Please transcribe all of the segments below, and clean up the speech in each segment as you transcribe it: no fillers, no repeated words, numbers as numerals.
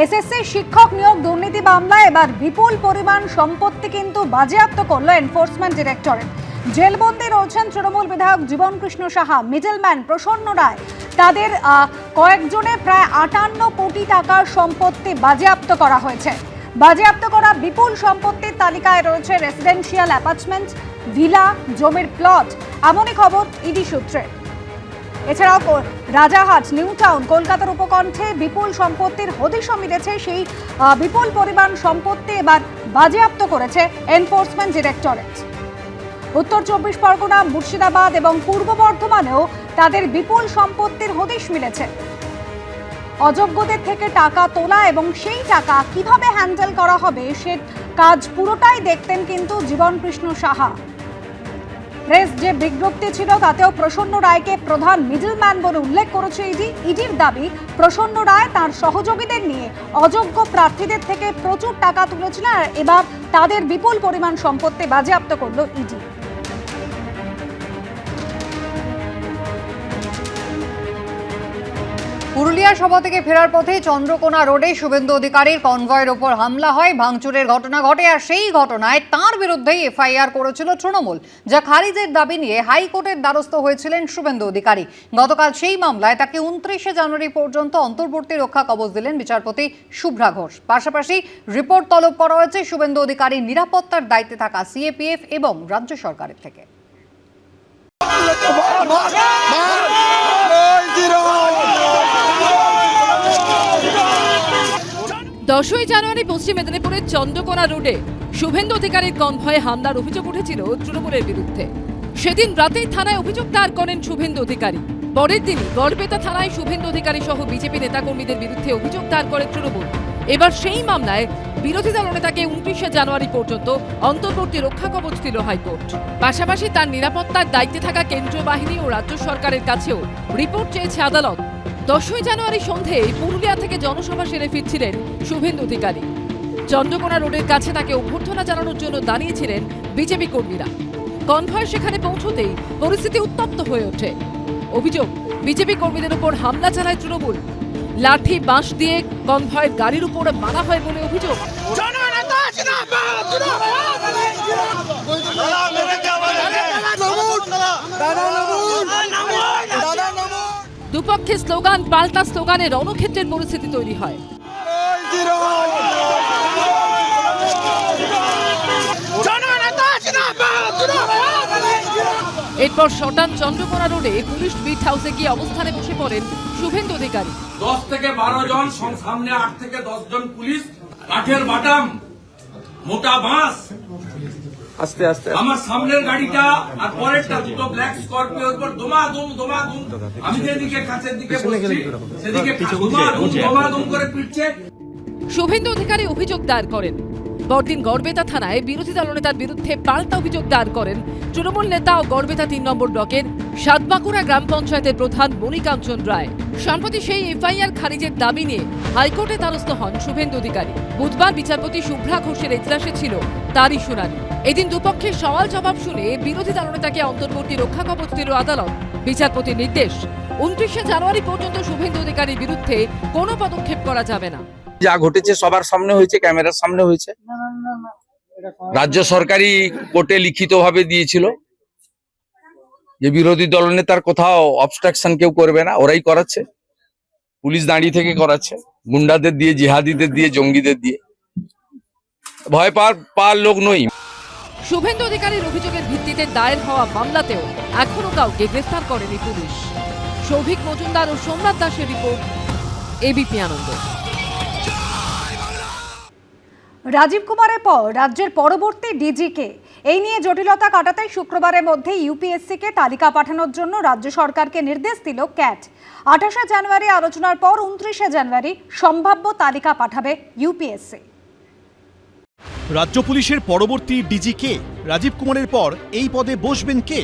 SSC শিক্ষক নিয়োগ দুর্নীতি মামলায় এবার বিপুল পরিমাণ সম্পত্তি কিন্তু বাজেয়াপ্ত করল এনফোর্সমেন্ট ডিরেক্টরেট। জেলবন্দি রয়েছেন তৃণমূল বিধায়ক জীবনকৃষ্ণ সাহা, মিডলম্যান প্রসন্ন রায়। তাদের কয়েকজনে প্রায় 58 কোটি টাকার সম্পত্তি বাজেয়াপ্ত করা হয়েছে। বাজেয়াপ্ত করা বিপুল সম্পত্তির তালিকায় রয়েছে রেসিডেন্সিয়াল অ্যাপার্টমেন্ট, ভিলা, জমির প্লট। এমনই খবর ইডি সূত্রে। এছাড়াও রাজারহাট, নিউ টাউন, কলকাতার উপকণ্ঠে বিপুল সম্পত্তির হদিশও মিলেছে। সেই বিপুল পরিমাণ সম্পত্তি এবার বাজেয়াপ্ত করেছে এনফোর্সমেন্ট ডিরেক্টরেট। উত্তর 24 পরগনা, মুর্শিদাবাদ এবং পূর্ব বর্ধমানেও তাদের বিপুল সম্পত্তির হদিশ মিলেছে। অযোগ্যদের থেকে টাকা তোলা এবং সেই টাকা কিভাবে হ্যান্ডেল করা হবে সে কাজ পুরোটাই দেখতেন কিন্তু জীবনকৃষ্ণ সাহা। প্রেস যে বিজ্ঞপ্তি ছিল তাতেও প্রসন্ন রায়কে প্রধান মিডলম্যান বলে উল্লেখ করেছে ইডি। ইডির দাবি, প্রসন্ন রায় তার সহযোগীদের নিয়ে অযোগ্য প্রার্থীদের থেকে প্রচুর টাকা তুলেছিলেন আর এবার তাদের বিপুল পরিমাণ সম্পত্তি বাজেয়াপ্ত করল ইডি। পুরুলিয়া সভা থেকে ফেরার পথে চন্দ্রকোনা রোডে শুভেন্দু অধিকারীর কনভয়ের ওপর হামলা হয়, ভাঙচুরের ঘটনা ঘটে। আর সেই ঘটনায় তাঁর বিরুদ্ধেই এফআইআর করেছিল তৃণমূল, যা খারিজের দাবি নিয়ে হাইকোর্টের দ্বারস্থ হয়েছিলেন শুভেন্দু অধিকারী। গতকাল সেই মামলায় তাকে 29শে জানুয়ারি পর্যন্ত অন্তর্বর্তী রক্ষা কবচ দিলেন বিচারপতি শুভ্রা ঘোষ। পাশাপাশি রিপোর্ট তলব করা হয়েছে শুভেন্দু অধিকারীর নিরাপত্তার দায়িত্বে থাকা সিএপিএফ এবং রাজ্য সরকারের থেকে। 10ই জানুয়ারি পশ্চিম মেদিনীপুরের চন্দ্রকোনা রোডে শুভেন্দু অধিকারীর কনভয়ে হামলার অভিযোগ উঠেছিল তৃণমূলের বিরুদ্ধে। সেদিন রাতেই থানায় অভিযোগ দায়ের করেন শুভেন্দু অধিকারী। পরের দিনই গড়বেতা থানায় শুভেন্দু অধিকারী সহ বিজেপি নেতাকর্মীদের বিরুদ্ধে অভিযোগ দায়ের করে তৃণমূল। এবার সেই মামলায় বিরোধী দলনেতাকে 29শে জানুয়ারি পর্যন্ত অন্তর্বর্তী রক্ষা কবচ দিল হাইকোর্ট। পাশাপাশি তার নিরাপত্তার দায়িত্বে থাকা কেন্দ্রীয় বাহিনী ও রাজ্য সরকারের কাছেও রিপোর্ট চেয়েছে আদালত। 10ই জানুয়ারি সন্ধেয় পুরুলিয়া থেকে জনসভা সেরে ফিরছিলেন শুভেন্দু অধিকারী। চন্দ্রকোনা রোডের কাছে তাকে অভ্যর্থনা জানানোর জন্য দাঁড়িয়েছিলেন বিজেপি কর্মীরা। কনভয় সেখানে পৌঁছতেই পরিস্থিতি উত্তপ্ত হয়ে ওঠে। অভিযোগ, বিজেপি কর্মীদের উপর হামলা চালায় তৃণমূল। লাঠি, বাঁশ দিয়ে কনভয়ের গাড়ির উপর মারা হয় বলে অভিযোগ। দুপক্ষের স্লোগান পাল্টা স্লোগানে রণক্ষেত্রের পরিস্থিতি তৈরি হয়। এরপর শটান চন্দ্রকোনা রোডে পুলিশ বিট হাউসে গিয়ে অবস্থানে বসে পড়েন শুভেন্দু অধিকারী। 10 থেকে 12 জন, সামনে 8 থেকে 10 জন পুলিশ, কাঠের বাটাম, মোটা বাঁশ। আস্তে আস্তে আমার সামনের গাড়িটা আর পরেরটা দুটো ব্ল্যাক স্করপিওর উপর দমাদম। আমি যেদিকে কাছের দিকে বসছি সেদিকে দমাদম করে পিটছে। শুভেন্দু অধিকারী অভিযোগ দায়ের করেন। পরদিন গড়বেতা থানায় বিরোধী দলনেতার বিরুদ্ধে পাল্টা অভিযোগ দায়ের করেন তৃণমূল নেতা ও গড়বেতা 3 নম্বর ব্লকের সাতবাঁকুড়া গ্রাম পঞ্চায়েতের প্রধান মণিকাঞ্চন রায়। সম্প্রতি সেই এফআইআর খারিজের দাবি নিয়ে হাইকোর্টে দ্বারস্থ হন শুভেন্দু অধিকারী। বুধবার বিচারপতি শুভ্রা ঘোষের এজলাসে ছিল তারই শুনানি। এদিন দুপক্ষের সওয়াল জবাব শুনে বিরোধী দলনেতাকে অন্তর্বর্তী রক্ষা কবচ দিল আদালত। বিচারপতির নির্দেশ, 29শে জানুয়ারি পর্যন্ত শুভেন্দু অধিকারীর বিরুদ্ধে কোনো পদক্ষেপ করা যাবে না। যা ঘটেছে সবার সামনে হয়েছে, ক্যামেরার সামনে হয়েছে। রাজ্য সরকারই কোর্টে লিখিতভাবে দিয়েছিল যে বিরোধী দলনেতার কোথাও অবস্ট্রাকশন কেউ করবে না, ওরাই করাচ্ছে। পুলিশ দাঁড়িয়ে থেকে করাচ্ছে, গুন্ডাদের দিয়ে, জিহাদিদের দিয়ে, জঙ্গিদের দিয়ে। ভয় পাওয়ার লোক নই। শুভেন্দু অধিকারীর অভিযোগের ভিত্তিতে দায়ের হওয়া মামলাতেও এখনো কাউকে গ্রেফতার করেনি পুলিশ। সৌভিক মজুমদার ও সোমনাথ দাসের রিপোর্ট, এবিপি আনন্দ। রাজীব কুমারের পর রাজ্যের পরবর্তী ডিজিকে এই নিয়ে জটিলতা কাটাতে শুক্রবারের মধ্যে ইউপিএসসিকে তালিকা পাঠানোর জন্য রাজ্য সরকারকে নির্দেশ দিল ক্যাট। 28শে জানুয়ারি আলোচনার পর 29শে জানুয়ারি সম্ভাব্য তালিকা পাঠাবে ইউপিএসসি। রাজ্য পুলিশের পরবর্তী ডিজি কে? রাজীব কুমারের পর এই পদে বসবেন কে?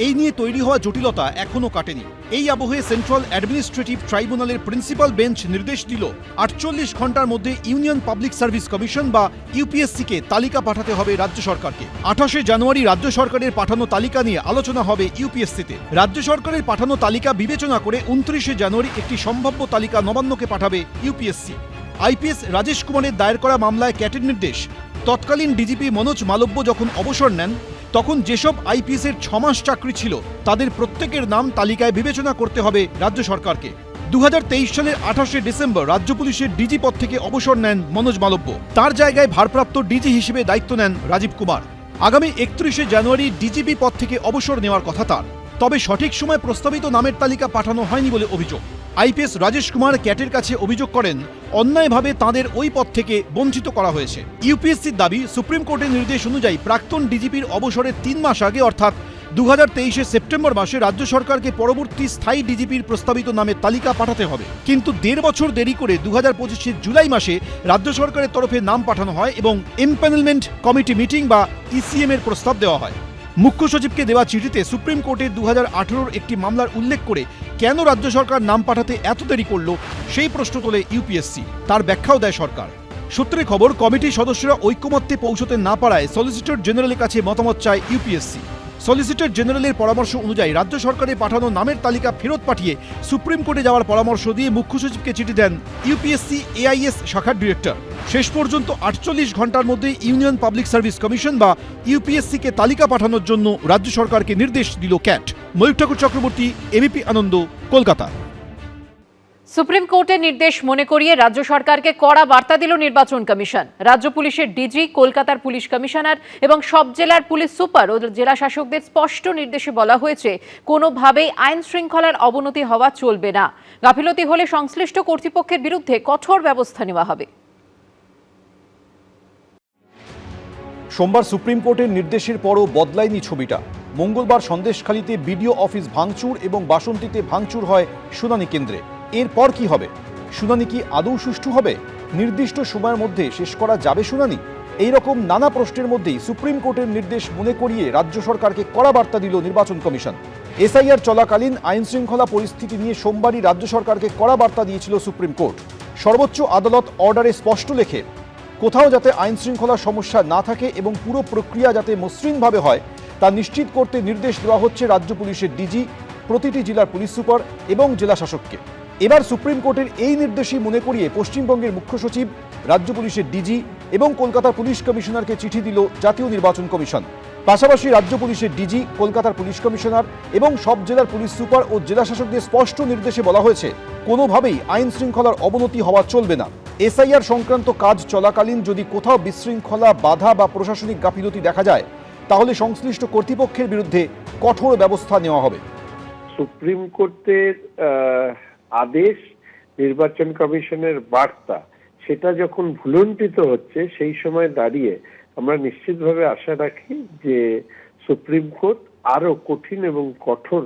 এই নিয়ে তৈরি হওয়া জটিলতা এখনো কাটেনি। এই আবহে সেন্ট্রাল অ্যাডমিনিস্ট্রেটিভ ট্রাইব্যুনালের প্রিন্সিপাল বেঞ্চ নির্দেশ দিল 48 ঘন্টার মধ্যে ইউনিয়ন পাবলিক সার্ভিস কমিশন বা ইউপিএসসিকে তালিকা পাঠাতে হবে রাজ্য সরকারকে। 28শে জানুয়ারি রাজ্য সরকারের পাঠানো তালিকা নিয়ে আলোচনা হবে ইউপিএসসিতে। রাজ্য সরকারের পাঠানো তালিকা বিবেচনা করে 29শে জানুয়ারি একটি সম্ভাব্য তালিকা নবান্নকে পাঠাবে ইউপিএসসি। আইপিএস রাজেশ কুমারের দায়ের করা মামলায় ক্যাটের নির্দেশ, তৎকালীন ডিজিপি মনোজ মালব্য যখন অবসর নেন তখন যেসব আইপিএসের 6 মাস চাকরি ছিল তাদের প্রত্যেকের নাম তালিকায় বিবেচনা করতে হবে রাজ্য সরকারকে। 2023 সালের 28শে ডিসেম্বর রাজ্য পুলিশের ডিজি পদ থেকে অবসর নেন মনোজ মালব্য। তার জায়গায় ভারপ্রাপ্ত ডিজি হিসেবে দায়িত্ব নেন রাজীব কুমার। আগামী 31শে জানুয়ারি ডিজিপি পদ থেকে অবসর নেওয়ার কথা তার। তবে সঠিক সময় প্রস্তাবিত নামের তালিকা পাঠানো হয়নি বলে অভিযোগ। আইপিএস রাজেশ কুমার ক্যাটের কাছে অভিযোগ করেন অন্যায়ভাবে তাঁদের ওই পদ থেকে বঞ্চিত করা হয়েছে। ইউপিএসসির দাবি, সুপ্রিম কোর্টের নির্দেশ অনুযায়ী প্রাক্তন ডিজিপির অবসরের 3 মাস আগে অর্থাৎ 2023 সেপ্টেম্বর মাসে রাজ্য সরকারকে পরবর্তী স্থায়ী ডিজিপির প্রস্তাবিত নামের তালিকা পাঠাতে হবে। কিন্তু 1.5 বছর দেরি করে 2025 জুলাই মাসে রাজ্য সরকারের তরফে নাম পাঠানো হয় এবং এমপ্যানেলমেন্ট কমিটি মিটিং বা ইসিএম এর প্রস্তাব দেওয়া হয়। মুখ্য সচিবকে দেওয়া চিঠিতে সুপ্রিম কোর্টের 2018 একটি মামলার উল্লেখ করে কেন রাজ্য সরকার নাম পাঠাতে এত দেরি করল সেই প্রশ্ন তোলে ইউপিএসসি। তার ব্যাখ্যাও দেয় সরকার। সূত্রে খবর, কমিটির সদস্যরা ঐকমত্যে পৌঁছতে না পারায় সলিসিটর জেনারেলের কাছে মতামত চায় ইউপিএসসি। সলিসিটর জেনারেলের পরামর্শ অনুযায়ী রাজ্য সরকারের পাঠানো নামের তালিকা ফেরত পাঠিয়ে সুপ্রিম কোর্টে যাওয়ার পরামর্শ দিয়ে মুখ্য সচিবকে চিঠি দেন ইউপিএসসি এআইএস শাখার ডিরেক্টর। শেষ পর্যন্ত 48 ঘন্টার মধ্যে ইউনিয়ন পাবলিক সার্ভিস কমিশন বা ইউপিএসসিকে তালিকা পাঠানোর জন্য রাজ্য সরকারকে নির্দেশ দিল ক্যাট। ময়ূর ঠাকুর চক্রবর্তী, এবিপি আনন্দ, কলকাতা। সুপ্রিম কোর্টের নির্দেশ মনে করিয়ে রাজ্য সরকারকে কড়া বার্তা দিল নির্বাচন কমিশন। রাজ্য পুলিশের ডিজি, কলকাতার পুলিশ কমিশনার এবং সব জেলার পুলিশ সুপার ও জেলা শাসকদের স্পষ্ট নির্দেশে বলা হয়েছে, কোনোভাবেই আইন শৃঙ্খলার অবনতি হওয়া চলবে না। গাফিলতি হলে সংশ্লিষ্ট কর্তৃপক্ষের বিরুদ্ধে কঠোর ব্যবস্থা নেওয়া হবে। সোমবার সুপ্রিম কোর্টের নির্দেশের পরও বদলায়নি ছবিটা। মঙ্গলবার সন্দেশখালীতে বিডিও অফিস ভাঙচুর এবং বাসন্তীতে ভাঙচুর হয় শুনানি কেন্দ্রে। এরপর কি হবে? শুনানি কি আদৌ সুষ্ঠু হবে? নির্দিষ্ট সময়ের মধ্যে শেষ করা যাবে শুনানি? এই রকম নানা প্রশ্নের মধ্যেই সুপ্রিম কোর্টের নির্দেশ মনে করিয়ে রাজ্য সরকারকে কড়া বার্তা দিল নির্বাচন কমিশন। এসআইআর চলাকালীন আইন শৃঙ্খলা পরিস্থিতি নিয়ে সোমবারই রাজ্য সরকারকে কড়া বার্তা দিয়েছিল সুপ্রিম কোর্ট। সর্বোচ্চ আদালত অর্ডারে স্পষ্ট লেখে, কোথাও যাতে আইন শৃঙ্খলার সমস্যা না থাকে এবং পুরো প্রক্রিয়া যাতে মসৃণভাবে হয় তা নিশ্চিত করতে নির্দেশ দেওয়া হচ্ছে রাজ্য পুলিশের ডিজি, প্রতিটি জেলার পুলিশ সুপার এবং জেলা শাসককে। এবার সুপ্রিম কোর্টের এই নির্দেশই মনে করিয়ে পশ্চিমবঙ্গের মুখ্য সচিব, রাজ্য পুলিশের ডিজি এবং কলকাতার পুলিশ কমিশনারকে চিঠি দিল জাতীয় নির্বাচন কমিশন। পাশাপাশি রাজ্য পুলিশের ডিজি, কলকাতার পুলিশ কমিশনার এবং সব জেলার পুলিশ সুপার ও জেলা শাসকদের স্পষ্ট নির্দেশে বলা হয়েছে, কোনোভাবেই আইন শৃঙ্খলার অবনতি হওয়া চলবে না। এসআইআর সংক্রান্ত কাজ চলাকালীন যদি কোথাও বিশৃঙ্খলা, বাধা বা প্রশাসনিক গাফিলতি দেখা যায় তাহলে সংশ্লিষ্ট কর্তৃপক্ষের বিরুদ্ধে কঠোর ব্যবস্থা নেওয়া হবে। সুপ্রিম কোর্টের আদেশ, নির্বাচন কমিশনের বার্তা, সেটা যখন ভুলুণ্ঠিত হচ্ছে সেই সময় দাঁড়িয়ে আমরা নিশ্চিতভাবে আশা রাখি যে সুপ্রিম কোর্ট আরো কঠিন এবং কঠোর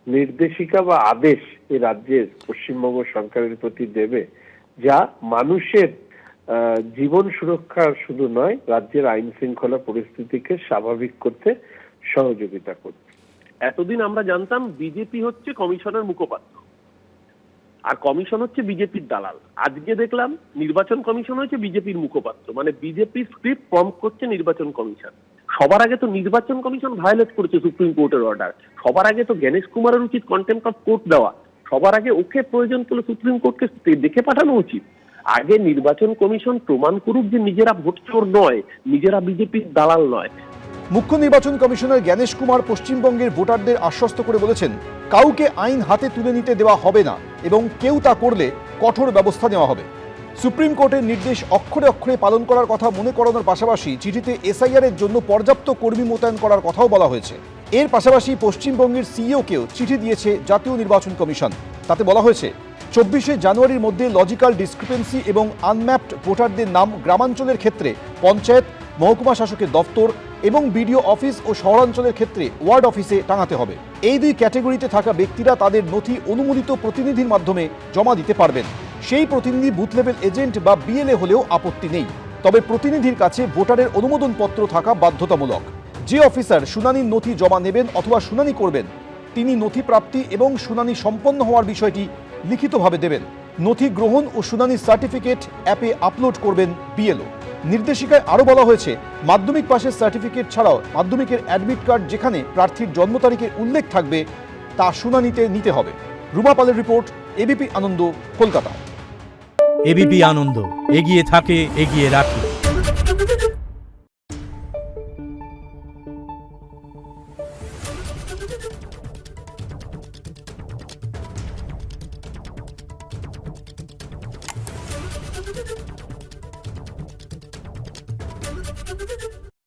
নির্দেশিকা বা আদেশ এই রাজ্যের পশ্চিমবঙ্গ সরকারের প্রতি দেবে, যা মানুষের জীবন সুরক্ষা শুধু নয়, রাজ্যের আইন শৃঙ্খলা পরিস্থিতিকে স্বাভাবিক করতে সহযোগিতা করবে। এতদিন আমরা জানতাম বিজেপি হচ্ছে কমিশনের মুখপাত্র আর কমিশন হচ্ছে বিজেপির দালাল। আজকে দেখলাম নির্বাচন কমিশন হচ্ছে বিজেপির মুখপাত্র, মানে বিজেপির স্ক্রিপ্ট প্রম্পট করছে নির্বাচন কমিশন। সবার আগে তো নির্বাচন কমিশন ভায়োলেট করেছে সুপ্রিম কোর্টের অর্ডার। সবার আগে তো জ্ঞানেশ কুমারের উচিত কন্টেম্প্ট অফ কোর্ট দেওয়া। সবার আগে ওকে প্রয়োজন করলে সুপ্রিম কোর্টকে দেখে পাঠানো উচিত। আগে নির্বাচন কমিশন প্রমাণ করুক যে নিজেরা ভোট চোর নয়, নিজেরা বিজেপির দালাল নয়। মুখ্য নির্বাচন কমিশনার জ্ঞানেশ কুমার পশ্চিমবঙ্গের ভোটারদের আশ্বস্ত করে বলেছেন, কাউকে আইন হাতে তুলে নিতে দেওয়া হবে না এবং কেউ তা করলে কঠোর ব্যবস্থা নেওয়া হবে। সুপ্রিম কোর্টের নির্দেশ অক্ষরে অক্ষরে পালন করার কথা মনে করানোর পাশাপাশি চিঠিতে এসআইআর এর জন্য পর্যাপ্ত কর্মী মোতায়েন করার কথাও বলা হয়েছে। এর পাশাপাশি পশ্চিমবঙ্গের সিইওকেও চিঠি দিয়েছে জাতীয় নির্বাচন কমিশন। তাতে বলা হয়েছে, 24শে জানুয়ারির মধ্যে লজিক্যাল ডিসক্রিপেন্সি এবং আনম্যাপড ভোটারদের নাম গ্রামাঞ্চলের ক্ষেত্রে পঞ্চায়েত, মহকুমা শাসকের দপ্তর এবং বিডিও অফিস ও শহরাঞ্চলের ক্ষেত্রে ওয়ার্ড অফিসে টাঙাতে হবে। এই দুই ক্যাটেগরিতে থাকা ব্যক্তিরা তাদের নথি অনুমোদিত প্রতিনিধির মাধ্যমে জমা দিতে পারবেন। সেই প্রতিনিধি বুথ লেভেল এজেন্ট বা বিএলএ হলেও আপত্তি নেই, তবে প্রতিনিধির কাছে ভোটারের অনুমোদনপত্র থাকা বাধ্যতামূলক। যে অফিসার শুনানির নথি জমা নেবেন অথবা শুনানি করবেন তিনি নথি প্রাপ্তি এবং শুনানি সম্পন্ন হওয়ার বিষয়টি লিখিতভাবে দেবেন। নথি গ্রহণ ও শুনানির সার্টিফিকেট অ্যাপে আপলোড করবেন বিএলও। নির্দেশিকায় আরও বলা হয়েছে, মাধ্যমিক পাশের সার্টিফিকেট ছাড়াও মাধ্যমিকের অ্যাডমিট কার্ড যেখানে প্রার্থীর জন্ম তারিখের উল্লেখ থাকবে তা শুনানিতে নিতে হবে। রুমা পালের রিপোর্ট, এবিপি আনন্দ, কলকাতা। এবিপি আনন্দ, এগিয়ে থাকে, এগিয়ে রাখে।